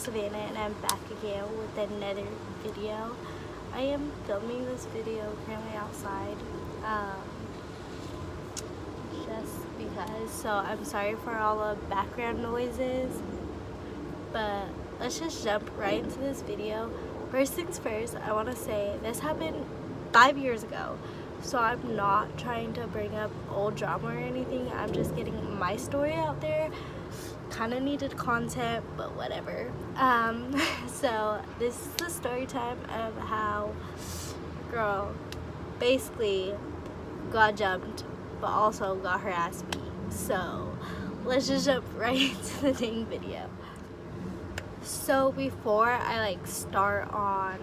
Savannah, and I'm back again with another video. I am filming this video currently outside, just because, so I'm sorry for all the background noises, but let's just jump right into this video. First things first, I want to say this happened 5 years ago, so I'm not trying to bring up old drama or anything. I'm just getting my story out there. Kind of needed content, but whatever. So this is the story time of how girl basically got jumped but also got her ass beat. So let's just jump right into the dang video. So before I start on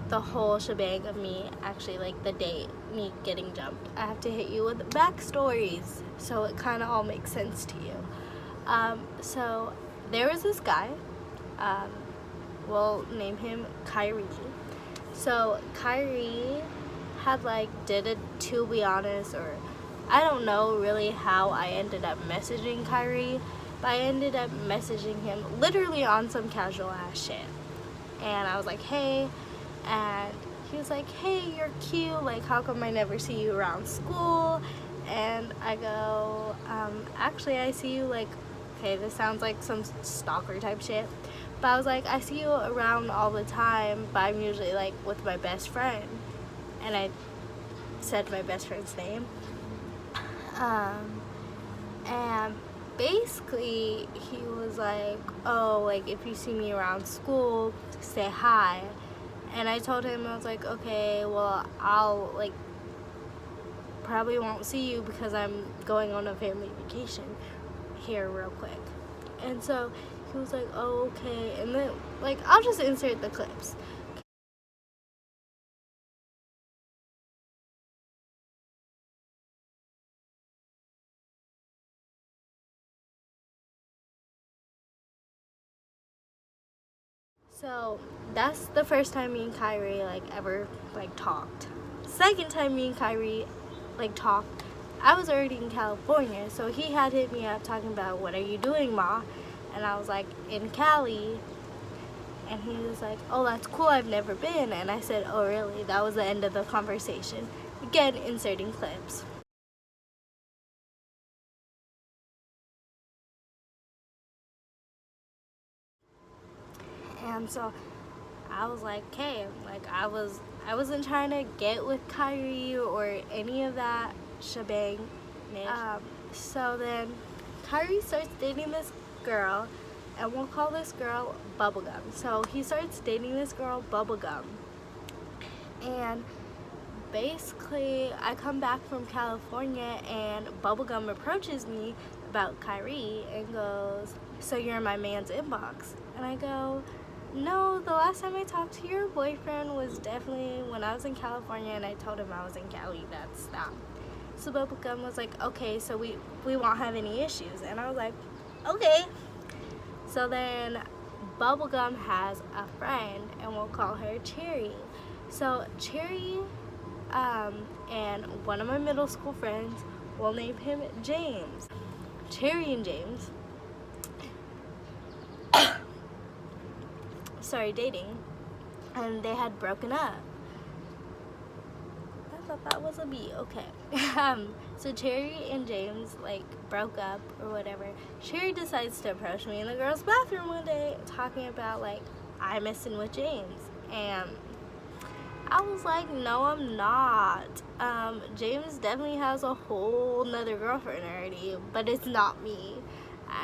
the whole shebang of me actually the day me getting jumped, I have to hit you with backstories so it kind of all makes sense to you. So there was this guy, we'll name him Kyrie. So Kyrie had did a to be honest, or I don't know really how I ended up messaging Kyrie, but I ended up messaging him literally on some casual ass shit. And I was like, hey, and he was like, hey, you're cute, how come I never see you around school? And I go, actually I see you okay, this sounds like some stalker type shit, but I was like, I see you around all the time, but I'm usually with my best friend. And I said my best friend's name. And basically he was like, oh, if you see me around school, say hi. And I told him, I was like, okay, well, I'll probably won't see you because I'm going on a family vacation here real quick. And so he was like, oh, okay. And then I'll just insert the clips. So that's the first time me and Kyrie ever talked. Second time me and Kyrie talked, I was already in California, so he had hit me up talking about, what are you doing, ma? And I was like, in Cali. And he was like, oh, that's cool, I've never been. And I said, oh, really? That was the end of the conversation. Again, inserting clips. And so I was like, hey, I wasn't trying to get with Kyrie or any of that shebang. So then Kyrie starts dating this girl, and we'll call this girl Bubblegum. So he starts dating this girl Bubblegum, and basically I come back from California and Bubblegum approaches me about Kyrie and goes, so you're in my man's inbox? And I go, no, the last time I talked to your boyfriend was definitely when I was in California, and I told him I was in Cali. That's that. So Bubblegum was like, okay, so we won't have any issues. And I was like, okay. So then Bubblegum has a friend, and we'll call her Cherry. So Cherry and one of my middle school friends, we'll name him James. Cherry and James started dating, and they had broken up. I thought that was a B. Okay. So Cherry and James broke up or whatever. Cherry decides to approach me in the girls' bathroom one day talking about I'm messing with James, and I was like, no, I'm not. James definitely has a whole nother girlfriend already, but it's not me.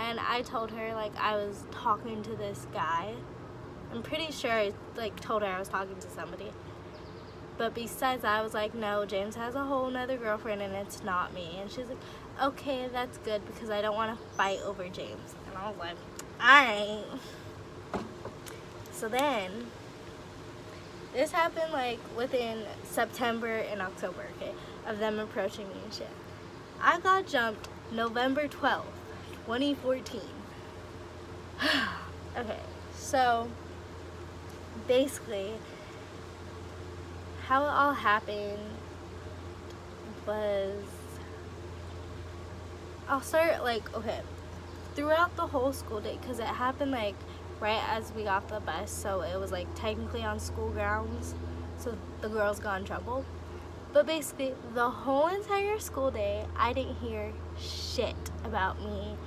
And I told her I was talking to this guy. I'm pretty sure I told her I was talking to somebody. But besides that, I was like, no, James has a whole nother girlfriend and it's not me. And she's like, okay, that's good because I don't want to fight over James. And I was like, alright. So then this happened within September and October, okay, of them approaching me and shit. I got jumped November 12th, 2014. Okay, so basically how it all happened was, I'll start okay, throughout the whole school day, because it happened like right as we got the bus, so it was like technically on school grounds, so the girls got in trouble. But basically, the whole entire school day, I didn't hear shit about me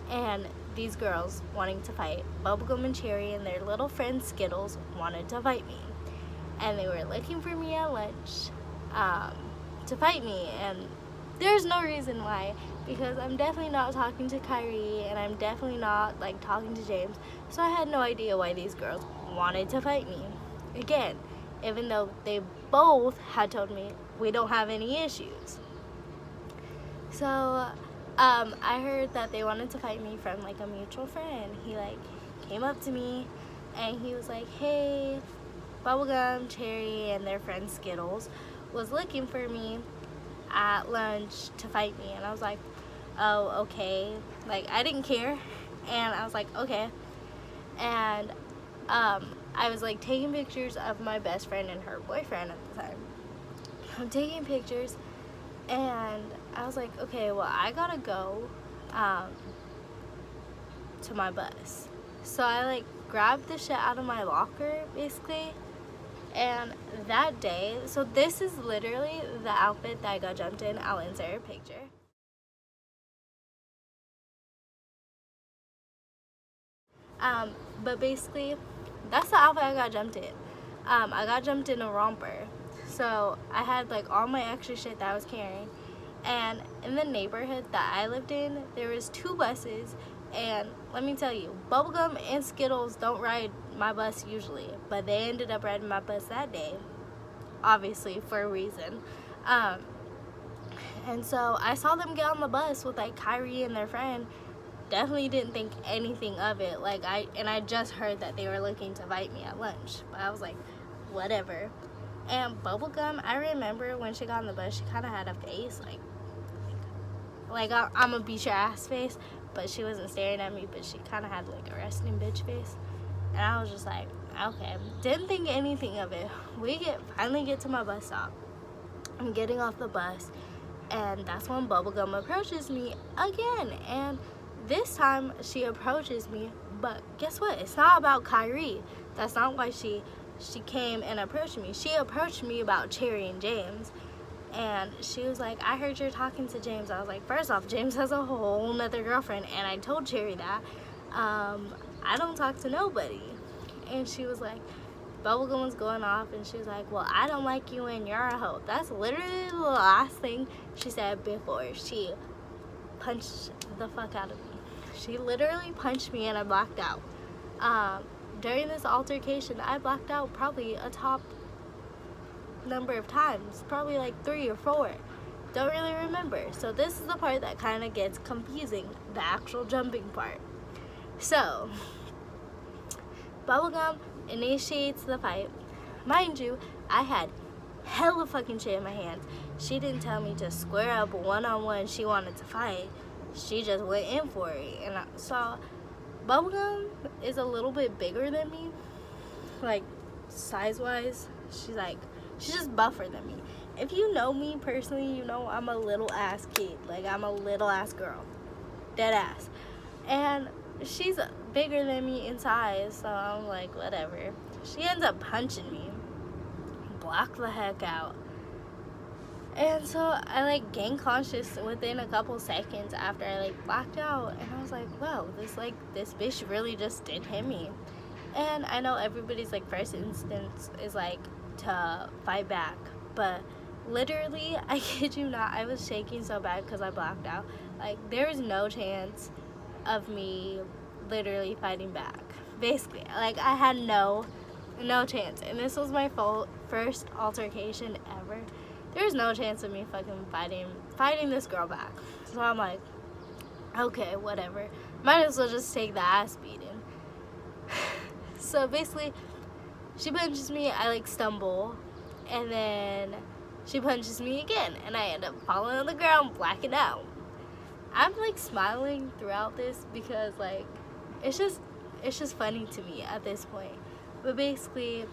and these girls wanting to fight. Bubblegum and Cherry and their little friend Skittles wanted to fight me. And they were looking for me at lunch to fight me. And there's no reason why, because I'm definitely not talking to Kyrie and I'm definitely not like talking to James. So I had no idea why these girls wanted to fight me. Again, even though they both had told me we don't have any issues. So I heard that they wanted to fight me from like a mutual friend. He like came up to me and he was like, hey, Bubblegum, Cherry, and their friend Skittles was looking for me at lunch to fight me. And I was like, oh, okay. Like, I didn't care. And I was like, okay. And I was like taking pictures of my best friend and her boyfriend at the time. I'm taking pictures and I was like, okay, well, I gotta go to my bus. So I like grabbed the shit out of my locker basically. And that day, so this is literally the outfit that I got jumped in. I'll insert a picture. But basically, that's the outfit I got jumped in. I got jumped in a romper. So I had like all my extra shit that I was carrying. And in the neighborhood that I lived in, there was 2 buses. And let me tell you, Bubblegum and Skittles don't ride my bus usually. But they ended up riding my bus that day. Obviously, for a reason. And so I saw them get on the bus with like Kyrie and their friend. Definitely didn't think anything of it. Like I just heard that they were looking to fight me at lunch. But I was like, whatever. And Bubblegum, I remember when she got on the bus, she kind of had a face like I'm a beat your ass face, but she wasn't staring at me, but she kind of had like a resting bitch face. And I was just like, okay, didn't think anything of it. We finally get to my bus stop. I'm getting off the bus, and that's when Bubblegum approaches me again. And this time she approaches me, but guess what? It's not about Kyrie. That's not why she came and approached me. She approached me about Cherry and James. And she was like, I heard you're talking to James. I was like, first off, James has a whole nother girlfriend. And I told Cherry that. I don't talk to nobody. And she was like, Bubblegum was going off. And she was like, well, I don't like you and you're a hoe. That's literally the last thing she said before she punched the fuck out of me. She literally punched me and I blacked out. During this altercation, I blacked out probably a top number of times, probably like 3 or 4. Don't really remember. So this is the part that kind of gets confusing, the actual jumping part. So Bubblegum initiates the fight. Mind you, I had hella fucking shit in my hands. She didn't tell me to square up one-on-one. She wanted to fight. She just went in for it. And I saw Bubblegum is a little bit bigger than me, like size-wise. She's just buffer than me. If you know me personally, you know I'm a little ass kid. Like, I'm a little ass girl. Dead ass. And she's bigger than me in size, so I'm like, whatever. She ends up punching me. Block the heck out. And so I like gained conscious within a couple seconds after I like blacked out. And I was like, wow, this bitch really just did hit me. And I know everybody's like first instance is like to fight back, but literally, I kid you not, I was shaking so bad because I blacked out. Like, there was no chance of me literally fighting back. Basically, like, I had no chance. And this was my first altercation ever. There was no chance of me fucking fighting this girl back. So I'm like, okay, whatever. Might as well just take the ass beating. So basically, she punches me, I like stumble, and then she punches me again, and I end up falling on the ground, blacking out. I'm like smiling throughout this because like it's just funny to me at this point. But basically,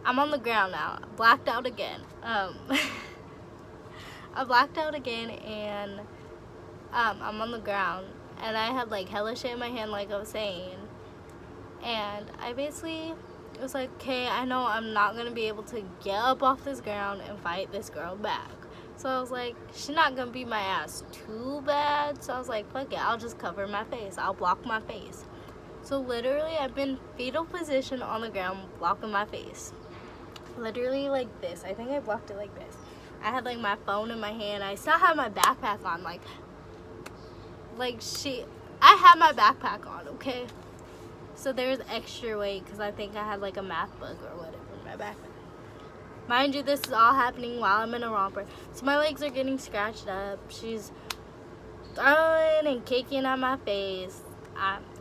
I'm on the ground now, blacked out again. I blacked out again, and I'm on the ground, and I had like hella shit in my hand, like I was saying. And I basically was like, okay, I know I'm not gonna be able to get up off this ground and fight this girl back. So I was like, she's not gonna beat my ass too bad. So I was like, fuck it, I'll just cover my face. I'll block my face. So literally, I've been fetal position on the ground, blocking my face. Literally like this. I think I blocked it like this. I had like my phone in my hand. I still had my backpack on. I had my backpack on, okay? So there's extra weight because I think I had like a math book or whatever in my backpack. Mind you, this is all happening while I'm in a romper. So my legs are getting scratched up. She's throwing and kicking at my face.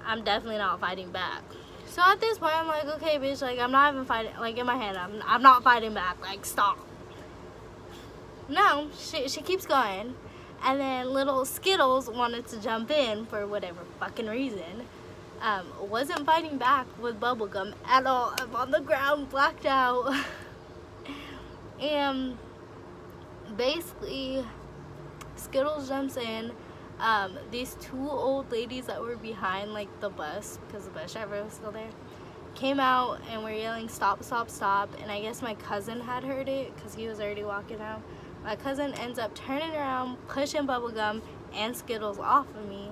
I'm definitely not fighting back. So at this point, I'm like, okay, bitch, like, I'm not even fighting, like, in my head, I'm not fighting back, like, stop. No, she keeps going. And then little Skittles wanted to jump in for whatever fucking reason. Wasn't fighting back with bubblegum at all. I'm on the ground, blacked out. And basically, Skittles jumps in. These two old ladies that were behind like the bus, because the bus driver was still there, came out and were yelling stop, stop, stop. And I guess my cousin had heard it because he was already walking out. My cousin ends up turning around, pushing Bubblegum and Skittles off of me.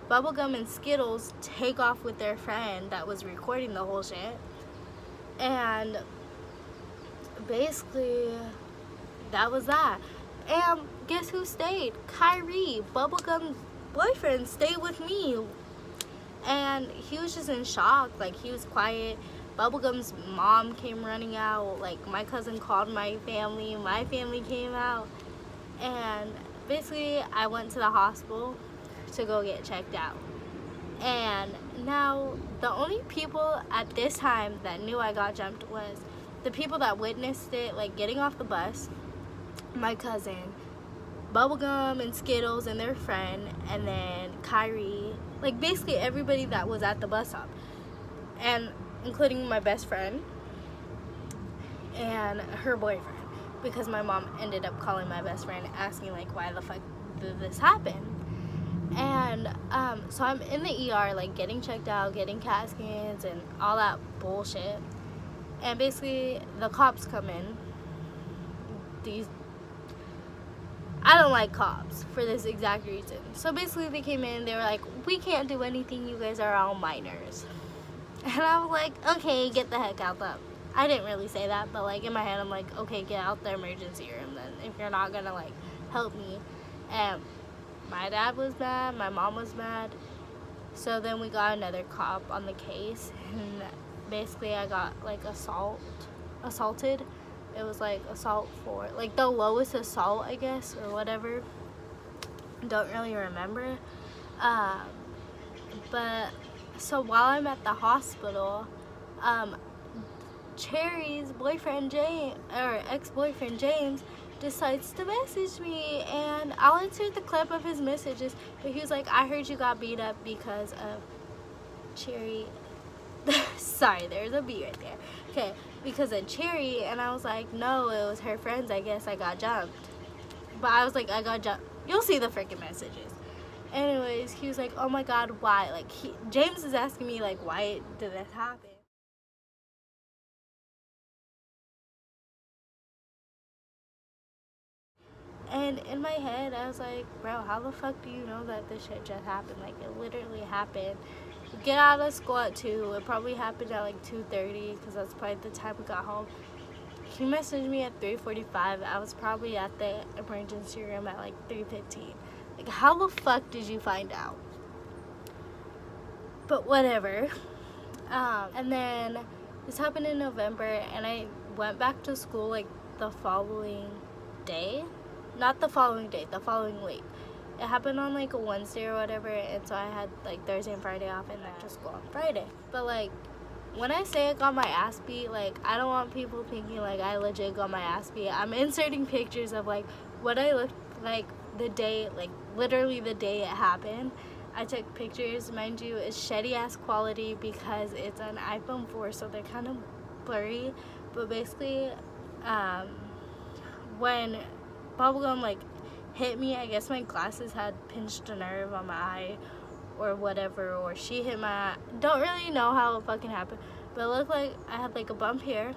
Bubblegum and Skittles take off with their friend that was recording the whole shit. And basically, that was that. And guess who stayed? Kyrie, Bubblegum's boyfriend, stayed with me. And he was just in shock. Like, he was quiet. Bubblegum's mom came running out. Like, my cousin called my family. My family came out. And basically, I went to the hospital to go get checked out. And now, the only people at this time that knew I got jumped was the people that witnessed it, like, getting off the bus, my cousin, Bubblegum and Skittles and their friend, and then Kyrie, like basically everybody that was at the bus stop, and including my best friend and her boyfriend, because my mom ended up calling my best friend asking like why the fuck did this happen. And so I'm in the ER, like getting checked out, getting CAT scans and all that bullshit, and basically the cops come in. I don't like cops for this exact reason. So basically they came in, they were like, we can't do anything, you guys are all minors. And I was like, okay, get the heck out the... I didn't really say that, but like in my head I'm like, okay, get out the emergency room then if you're not gonna like help me. And my dad was mad, my mom was mad. So then we got another cop on the case, and basically I got like assaulted. It was like assault for like the lowest assault, I guess, or whatever. Don't really remember. But so while I'm at the hospital, Cherry's boyfriend James, or ex-boyfriend James, decides to message me, and I'll insert the clip of his messages. But he was like, I heard you got beat up because of Cherry. Sorry, there's a B right there. Okay, because of Cherry. And I was like, no, it was her friends. I guess I got jumped. But I was like, I got jumped. You'll see the freaking messages. Anyways, he was like, oh my god, why? Like, James is asking me, like, why did this happen? And in my head, I was like, bro, how the fuck do you know that this shit just happened? Like, it literally happened. Get out of school at 2. It probably happened at like 2:30 because that's probably the time we got home. He messaged me at 3:45. I was probably at the emergency room at like 3:15. Like, how the fuck did you find out? But whatever. And then this happened in November, and I went back to school like the following day. Not the following day, the following week. It happened on like a Wednesday or whatever, and so I had like Thursday and Friday off, and I just go on Friday. But like, when I say I got my ass beat, like, I don't want people thinking like I legit got my ass beat. I'm inserting pictures of like what I looked like the day, like literally the day it happened. I took pictures, mind you, it's shitty ass quality because it's an iPhone 4, so they're kind of blurry. But basically, when Bubblegum, like, hit me. I guess my glasses had pinched a nerve on my eye or whatever, or she hit my eye. Don't really know how it fucking happened, but it looked like I had like a bump here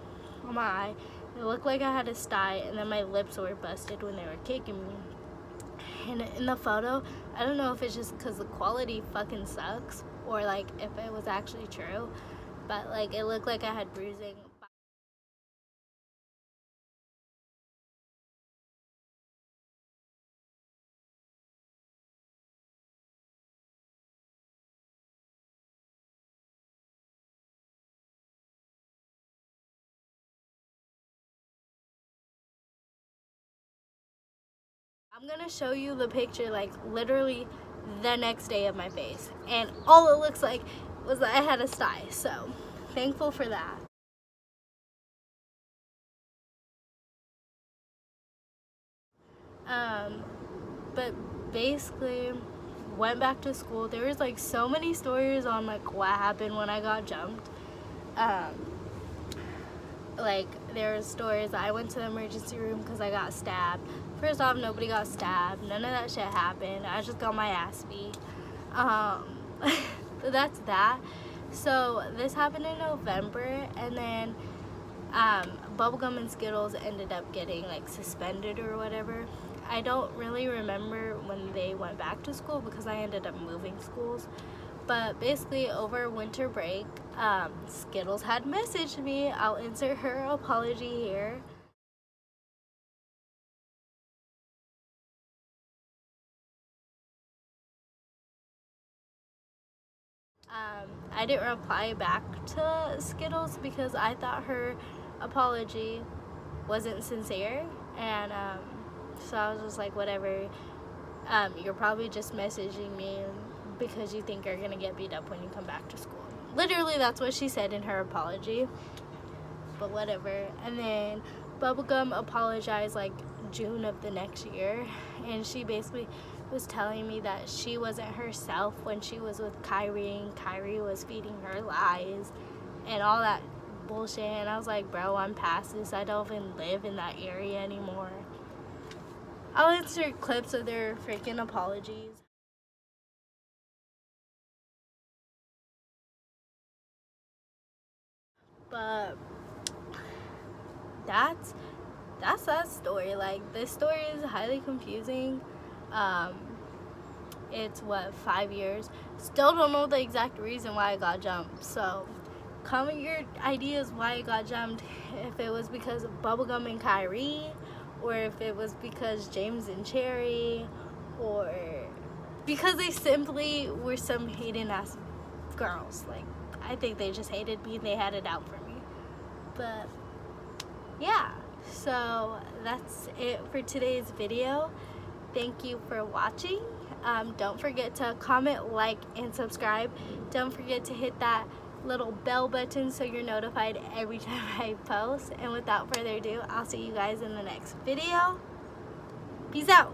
on my eye. It looked like I had a sty, and then my lips were busted when they were kicking me. And in the photo, I don't know if it's just because the quality fucking sucks or like if it was actually true, but like it looked like I had bruising. I'm gonna show you the picture like literally the next day of my face, and all it looks like was that I had a sty, so thankful for that. But basically went back to school. There was like so many stories on like what happened when I got jumped. Like there were stories that I went to the emergency room because I got stabbed. First off, nobody got stabbed. None of that shit happened. I just got my ass beat. But that's that. So this happened in November, and then Bubblegum and Skittles ended up getting like suspended or whatever. I don't really remember when they went back to school because I ended up moving schools. But basically over winter break, Skittles had messaged me. I'll insert her apology here. I didn't reply back to Skittles because I thought her apology wasn't sincere, and so I was just like, whatever, you're probably just messaging me because you think you're gonna get beat up when you come back to school. Literally, that's what she said in her apology, but whatever. And then Bubblegum apologized like June of the next year, and she basically was telling me that she wasn't herself when she was with Kyrie, and Kyrie was feeding her lies and all that bullshit. And I was like, bro, I'm past this. I don't even live in that area anymore. I'll insert clips of their freaking apologies. But that's that story. Like, this story is highly confusing. It's what, 5 years? Still don't know the exact reason why I got jumped. So comment your ideas why I got jumped. If it was because of Bubblegum and Kyrie, or if it was because James and Cherry, or because they simply were some hating ass girls. Like, I think they just hated me and they had it out for me. But yeah, so that's it for today's video. Thank you for watching. Don't forget to comment, like, and subscribe. Don't forget to hit that little bell button so you're notified every time I post. And without further ado, I'll see you guys in the next video. Peace out.